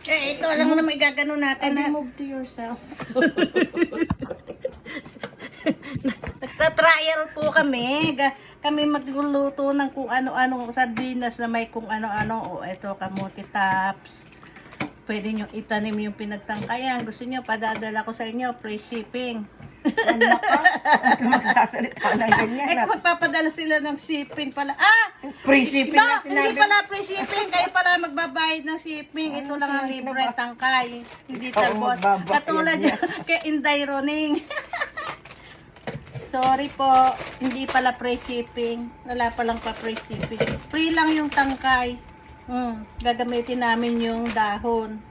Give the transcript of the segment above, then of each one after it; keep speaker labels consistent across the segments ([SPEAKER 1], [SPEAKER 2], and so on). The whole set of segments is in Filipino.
[SPEAKER 1] Ito lang naman igagano natin.
[SPEAKER 2] Move to yourself.
[SPEAKER 1] Nagta-trial po kami. Kami magluluto ng kung ano-ano sardinas na may kung ano-ano. O, ito, kamote tops. Pwede nyo itanim yung pinagtangkayan. Gusto nyo, padadala ko sa inyo, free shipping.
[SPEAKER 2] Anak ka? Hindi ka magsasalita ng ganyan.
[SPEAKER 1] Magpapadala sila ng shipping pala.
[SPEAKER 2] Free shipping
[SPEAKER 1] No,
[SPEAKER 2] na
[SPEAKER 1] hindi
[SPEAKER 2] sinabi.
[SPEAKER 1] pala free shipping. Kayo pala magbabayad ng shipping. Ito lang ang libre tangkay. Hindi tabot.
[SPEAKER 2] magbabayad
[SPEAKER 1] Katulad
[SPEAKER 2] yan.
[SPEAKER 1] yan kay Inday Roning. Sorry po. Hindi pala free shipping. Wala palang pa free shipping. Free lang yung tangkay. Gagamitin namin yung dahon.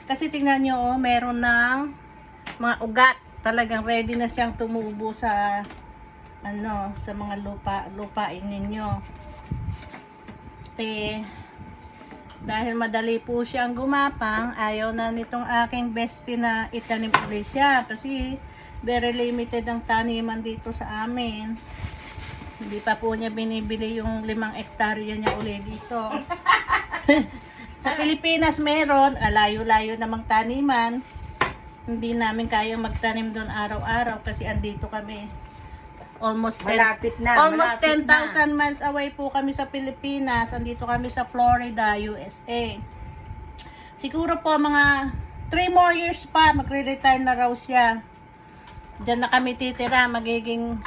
[SPEAKER 1] Kasi tingnan nyo, oh, meron ng mga ugat. Talagang ready na siyang tumubo sa sa mga lupain ninyo. Dahil madali po siyang gumapang, ayaw na nitong aking bestie na itanim ulit siya kasi very limited ang taniman dito sa amin. Hindi pa po niya binibili yung 5 hektarya niya ulit dito. Sa Pilipinas meron, layo-layo namang taniman. Hindi namin kayang magtanim doon araw-araw kasi andito kami. Almost
[SPEAKER 2] Malapit na.
[SPEAKER 1] Almost
[SPEAKER 2] malapit
[SPEAKER 1] 10,000 miles away po kami sa Pilipinas. Andito kami sa Florida, USA. Siguro po mga 3 more years pa, magre-retire na raw siya. Diyan na kami titira, magiging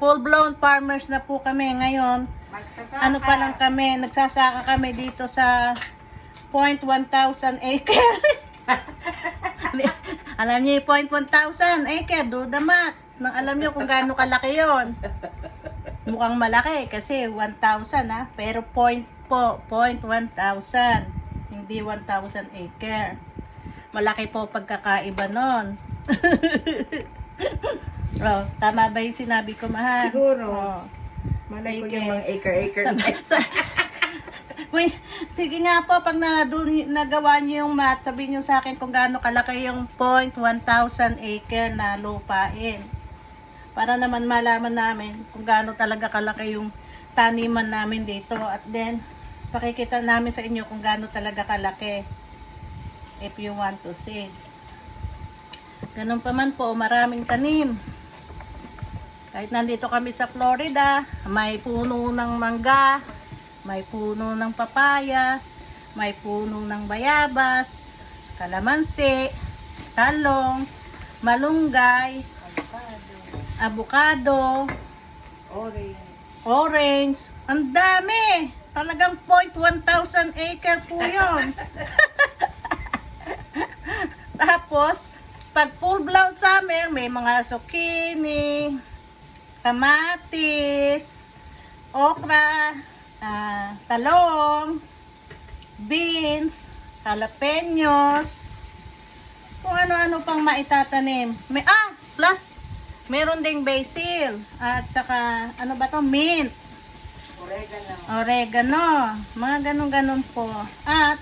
[SPEAKER 1] full-blown farmers na po kami ngayon.
[SPEAKER 2] Magsasaka.
[SPEAKER 1] Ano pa lang kami, nagsasaka kami dito sa 0.1,000 acre. Alam niyo yung 0.1,000 acre, do the math. Nang alam niyo kung gaano kalaki yon. Mukhang malaki kasi 1,000 pero 0.1,000. Hindi 1,000 acre. Malaki po pagkakaiba nun. Oh, tama ba yung sinabi ko, mahal?
[SPEAKER 2] Siguro.
[SPEAKER 1] Oh.
[SPEAKER 2] Malay ko
[SPEAKER 1] Sige.
[SPEAKER 2] yung mga acre-acre na.
[SPEAKER 1] Uy, sige nga po, pag nagawa niyo yung math, sabihin niyo sa akin kung gaano kalaki yung 0.1,000 acre na lupain. Para naman malaman namin kung gaano talaga kalaki yung taniman namin dito. At then, pakikita namin sa inyo kung gaano talaga kalaki. If you want to see. Ganun pa man po, maraming tanim. Kahit nandito kami sa Florida, may puno ng mangga, may puno ng papaya, may puno ng bayabas, kalamansi, talong, malunggay, avocado, orange. Ang dami! Talagang 0.1,000 acre po yun. Tapos, pag full-blown summer, may mga zucchini, kamatis, okra, talong, beans, jalapenos, kung ano-ano pang maitatanim. Plus, meron ding basil, at saka, ano ba to, mint, oregano, mga ganun-ganun po. At,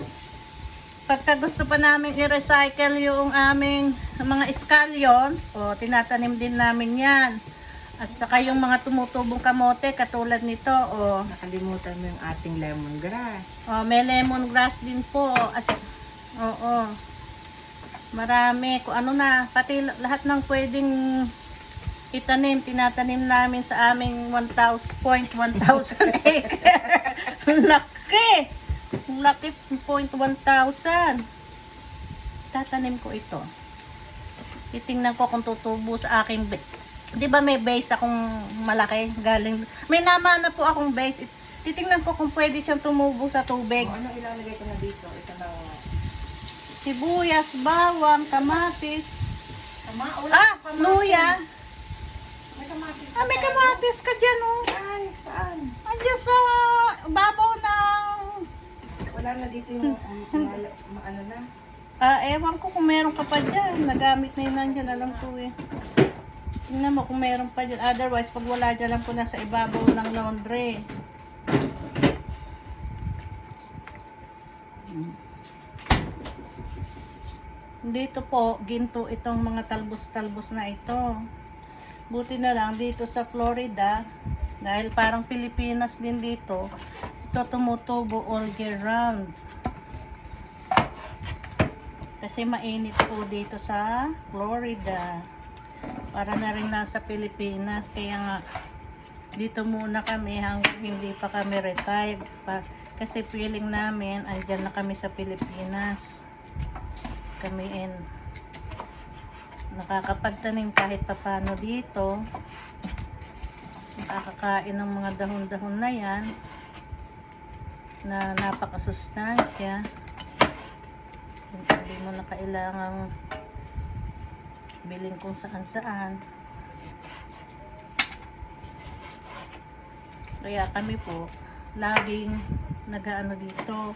[SPEAKER 1] pagka gusto pa namin i-recycle yung aming mga eskalyon, tinatanim din namin yan. At saka yung mga tumutubong kamote, katulad nito,
[SPEAKER 2] Nakalimutan mo yung ating lemongrass.
[SPEAKER 1] may lemongrass din po. At, marami. Kung ano na, pati lahat ng pwedeng itanim, tinatanim namin sa aming 1,000 acre. Laki! Laki, 0.1,000. Tatanim ko ito. Titingnan ko kung tutubo sa aking di ba may base akong malaki galing. May naman na po akong base. Titingnan ko kung pwede siyang tumubo sa tubig.
[SPEAKER 2] Ano ilalagay ko na dito? Ito na.
[SPEAKER 1] Sibuyas, bawang, kamatis.
[SPEAKER 2] Kamatis.
[SPEAKER 1] Luya.
[SPEAKER 2] May kamatis.
[SPEAKER 1] May kamatis ka dyan, oh.
[SPEAKER 2] Ay, saan?
[SPEAKER 1] Andiyan sa babaw ng...
[SPEAKER 2] Wala na dito yung ano na.
[SPEAKER 1] Ewan ko kung meron ka pa dyan. Nagamit na yun nandyan. Alam ko eh. Tingnan mo kung meron pa dyan. Otherwise, pag wala dyan lang po nasa ibabaw ng laundry. Dito po, ginto itong mga talbos-talbos na ito. Buti na lang dito sa Florida, dahil parang Pilipinas din dito, ito tumutubo all year round. Kasi mainit po dito sa Florida. Para na rin nasa Pilipinas. Kaya nga, dito muna kami hanggang hindi pa kami retired. Kasi feeling namin, andyan na kami sa Pilipinas. Kami nakakapagtanim kahit papano dito. Nakakakain ng mga dahon-dahon na yan na napakasustansya. Hindi mo na kailangang bilhin kung saan-saan. Kaya kami po laging nag-ano dito,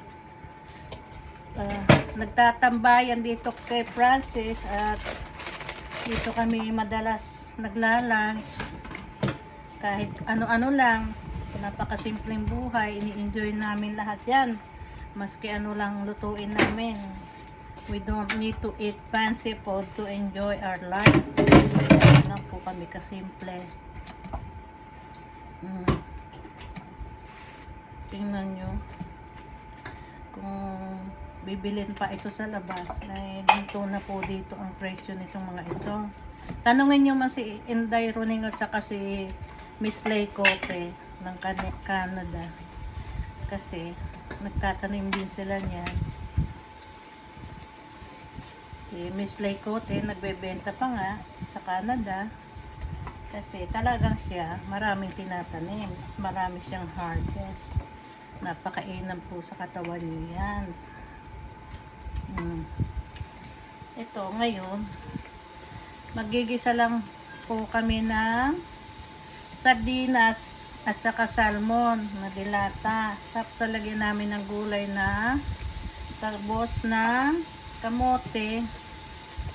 [SPEAKER 1] nagtatambayan dito kay Francis at dito kami madalas nagla-lunch. Kahit ano-ano lang, napakasimpleng buhay, ini-enjoy namin lahat yan. Maski ano lang lutuin namin. We don't need to eat fancy food to enjoy our life. Ano lang po kami kasimple. Tingnan nyo. Kung bibilin pa ito sa labas, ay dito na po dito ang presyo nitong mga ito. Tanungin nyo man si Inday Runing at saka si Miss Lay Cope ng Canada. Kasi nagtatanim din sila niyan. Si Miss Lay Cote nagbebenta pa nga sa Canada. Kasi talagang siya maraming tinatanim. Marami siyang harvest. Napakainam po sa katawan niyo yan. Ito ngayon, magigisa lang po kami ng sardinas at saka salmon na dilata. Tapos talagyan namin ng gulay na talbos na kamote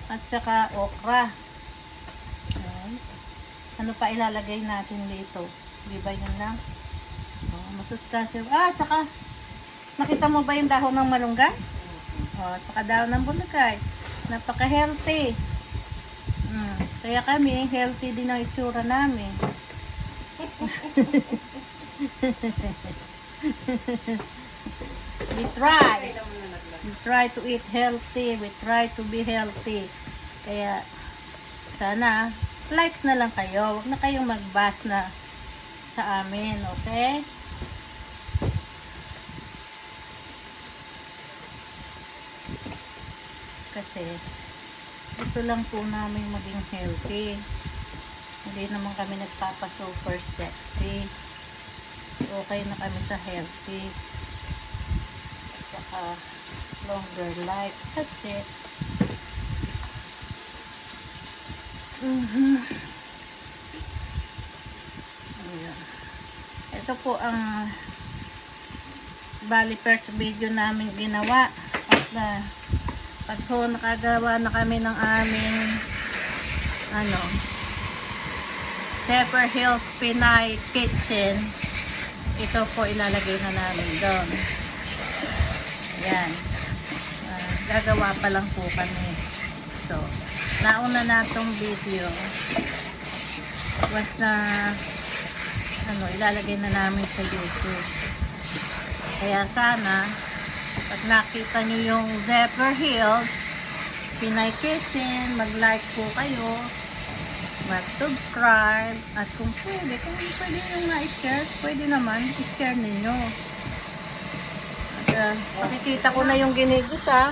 [SPEAKER 1] at saka okra. Ayan. Ano pa ilalagay natin dito? Di ba yun lang? Masustansya. Tsaka nakita mo ba yung dahon ng malunggay? Tsaka dahon ng bulagay. Napaka-healthy. Kaya kami, healthy din ang itsura namin. We try to eat healthy. We try to be healthy. Kaya, sana, like na lang kayo. Huwag na kayong mag-bash na sa amin, okay? Kasi gusto lang po namin maging healthy. Hindi naman kami nagpapa-super sexy. Okay na kami sa healthy. Saka longer life. That's it. Ayan. Ito po ang bali first video namin ginawa. At pag po nakagawa na kami ng aming Zephyr Hills Pinay Kitchen, ito po ilalagay na namin doon. Yan. Gagawa pa lang po kami. So, nauna na itong video. Once na ilalagay na namin sa YouTube. Kaya sana pag nakita nyo yung Zephyr Hills Pinay Kitchen, mag-like po kayo, mag-subscribe, at kung pwede nyo na-share, pwede naman i-share ninyo. At makikita ko na yung ginigisa.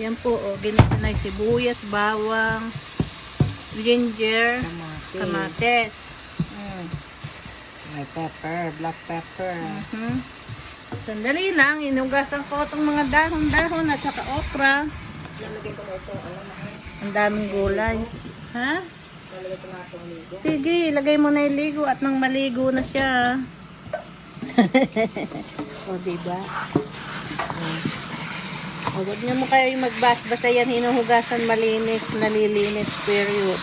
[SPEAKER 1] Yan po, ginigisa na yung sibuyas, bawang, ginger, kamates.
[SPEAKER 2] May pepper, black pepper.
[SPEAKER 1] Sandali lang, inugasan ko itong mga dahon-dahon at saka okra.
[SPEAKER 2] Lalagay ko na ito,
[SPEAKER 1] Ang daming gulay. Ha?
[SPEAKER 2] lalagay ko na itong ligo.
[SPEAKER 1] Sige, ilagay mo na yung ligo at nang maligo na siya. O, diba? Huwag niyo mo kayo magbas-basa yan, hinuhugasan malinis, nalilinis, period.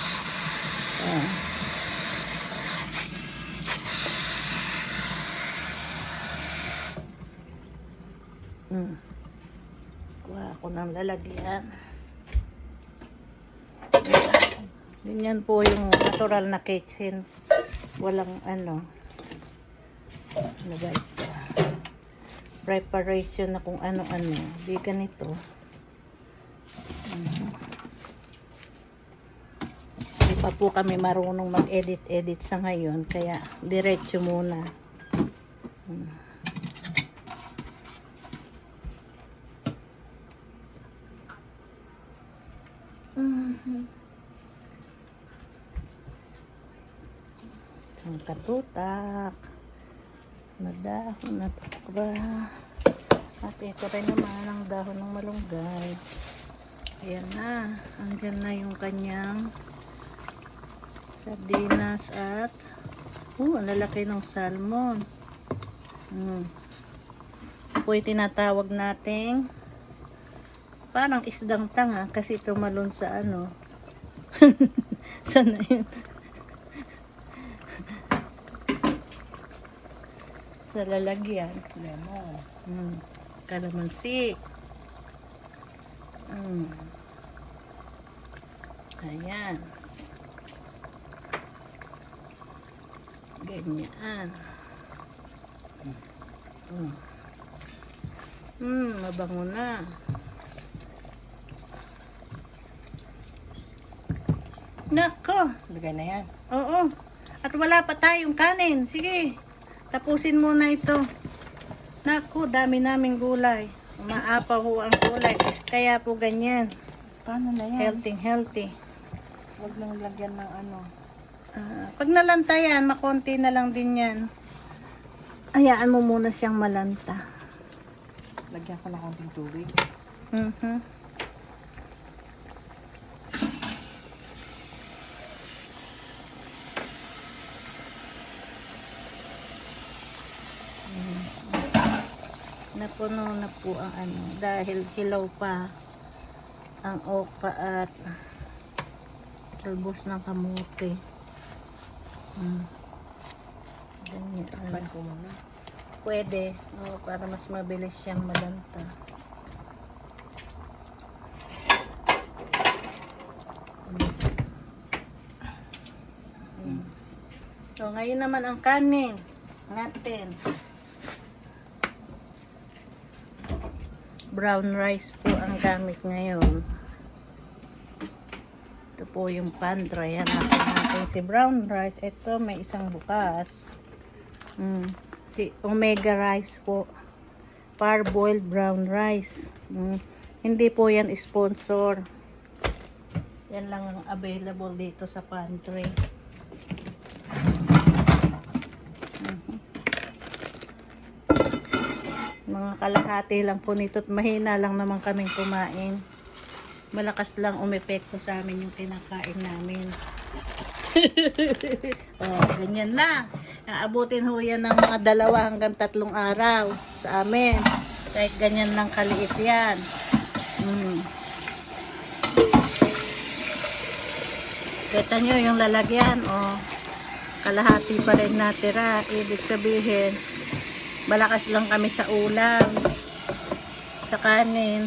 [SPEAKER 1] Kuha ako ng lalagyan. Ganyan po yung natural na kitchen. Walang ano ba ito? preparation na kung ano-ano. Di ganito. Di pa po kami marunong mag-edit-edit sa ngayon. Kaya diretso muna. Isang katutak. Nadahon na ba? At ito rin naman ang dahon ng malunggay. Ayan na. Andyan na yung kanyang sardinas at ang lalaki ng salmon. Ito po yung tinatawag nating parang isdang tanga kasi tumalon sa ano. Sana yun? Sa lalagyan. Lemon. Kalamansi. Ayan. Ganyan. Mabango na. Nako.
[SPEAKER 2] Lagay na yan.
[SPEAKER 1] Oo. At wala pa tayong kanin. Sige. Tapusin muna ito. Naku, dami naming gulay. Umaapaw ho ang gulay. Kaya po ganyan.
[SPEAKER 2] Paano na yan?
[SPEAKER 1] Healthy.
[SPEAKER 2] Huwag lang lagyan ng ano.
[SPEAKER 1] Pag nalanta yan, makonti na lang din yan. Hayaan mo muna siyang malanta.
[SPEAKER 2] Lagyan ko ng konting tubig.
[SPEAKER 1] Napuno na po ang ano dahil hilaw pa ang okra at talbos ng kamote. Ganyan.
[SPEAKER 2] Takpan ko muna.
[SPEAKER 1] Pwede, para mas mabilis siyang malanta. So, ngayon naman ang kanin natin. Brown rice po ang gamit ngayon. Ito po yung pan-dry. Hanapin natin si brown rice. Ito may isang bukas. Si omega rice po. Parboiled brown rice. Hindi po yan sponsor. Yan lang ang available dito sa pantry. Mga kalahati lang po nito at mahina lang naman kaming kumain. Malakas lang umepekto sa amin yung kinakain namin. Ganyan lang. Aabutin ho yan ng mga 2 hanggang 3 araw sa amin. Kahit ganyan lang kaliit yan. Kita nyo yung lalagyan. Kalahati pa rin natira. Ibig sabihin, malakas lang kami sa ulam, sa kanin.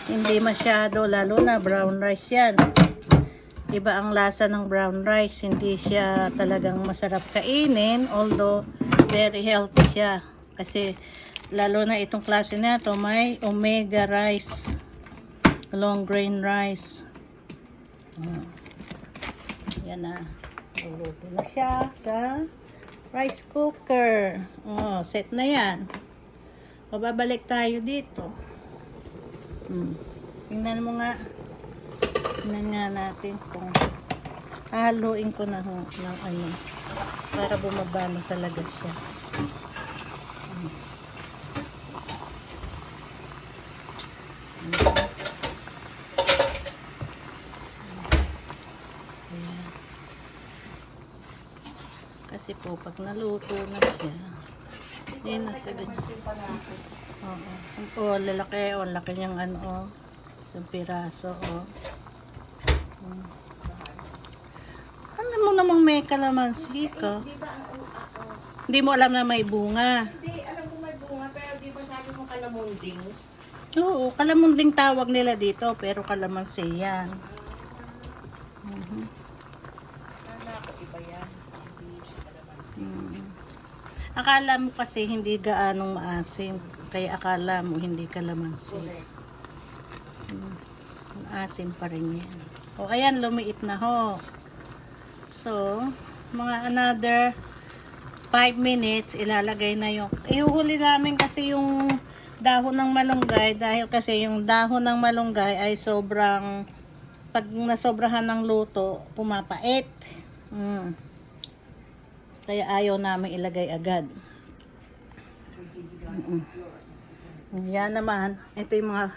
[SPEAKER 1] Hindi masyado, lalo na brown rice yan. Iba ang lasa ng brown rice. Hindi siya talagang masarap kainin, although very healthy siya. Kasi lalo na itong klase na to, may omega rice, long grain rice. Yan na. Luluto na siya sa rice cooker. Set na yan. Babalik tayo dito. Tingnan mo nga. Tingnan nga natin kung haluin ko na ng ano para bumabalo talaga siya. Kasi po, pag naluto na siya, hindi na siya ganyan. Lalaki. Laki niyang ano, isang piraso, Alam mo namang may kalamansi ka. Hindi mo alam na may bunga.
[SPEAKER 2] Hindi, alam ko may bunga, pero di ba sabi mo kalamunding?
[SPEAKER 1] Oo, kalamunding tawag nila dito, pero kalamansi yan.
[SPEAKER 2] Iba yan.
[SPEAKER 1] Akala mo kasi hindi gaanong maasim. Kaya akala mo hindi kalamansi. Maasim pa rin yan. O ayan, lumiit na ho. So, mga another 5 minutes, ilalagay na yung... Ihuhuli namin kasi yung dahon ng malunggay dahil kasi yung dahon ng malunggay ay sobrang... Pag nasobrahan ng luto, pumapait. Kaya ayaw namin ilagay agad. Yan naman. Ito yung mga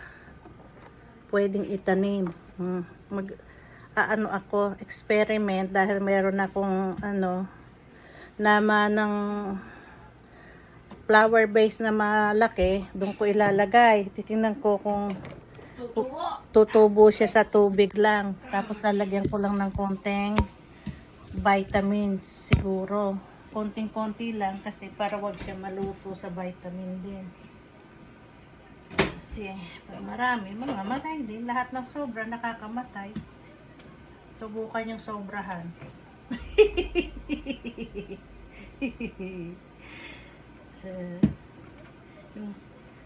[SPEAKER 1] pwedeng itanim. Ano ako, experiment dahil meron akong naman ng flower base na malaki. Doon ko ilalagay. Titingnan ko kung tutubo siya sa tubig lang. Tapos lalagyan ko lang ng konting vitamins siguro. Konting-konti lang kasi para wag siya maluto sa vitamin din. Kasi pag marami, mamamatay din. Lahat ng sobra nakakamatay. Subukan yung sobrahan.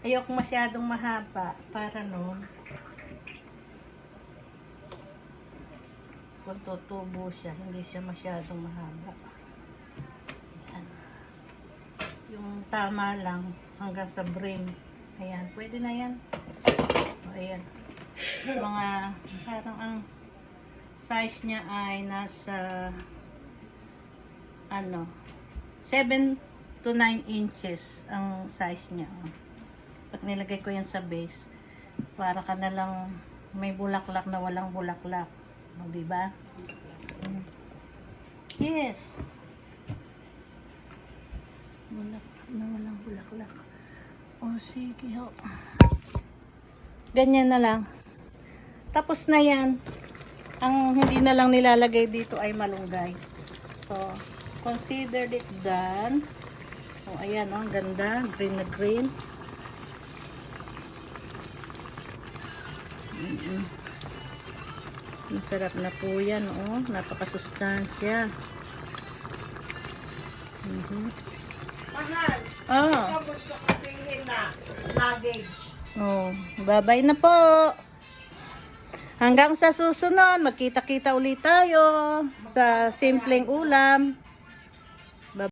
[SPEAKER 1] Ayoko masyadong mahaba para noon kung tutubo siya, hindi siya masyadong mahaba. Ayan. Yung tama lang hanggang sa brim. Ayan, pwede na yan. O, ayan. Mga parang ang size niya ay nasa 7 to 9 inches ang size niya. Pag nilagay ko yan sa base, para ka na lang may bulaklak na walang bulaklak. O, diba? Yes. Bulaklak na walang bulaklak. O, sige ho. Ganyan na lang. Tapos na yan. Ang hindi na lang nilalagay dito ay malunggay. So, consider it done. O, ayan o, ang ganda. Green na green. Masarap na po yan, oh. Napakasustansya.
[SPEAKER 2] Mahal,
[SPEAKER 1] Oh.
[SPEAKER 2] gusto ko tingin na luggage.
[SPEAKER 1] Oh, bye-bye na po. Hanggang sa susunod, magkita-kita ulit tayo sa simpleng ulam.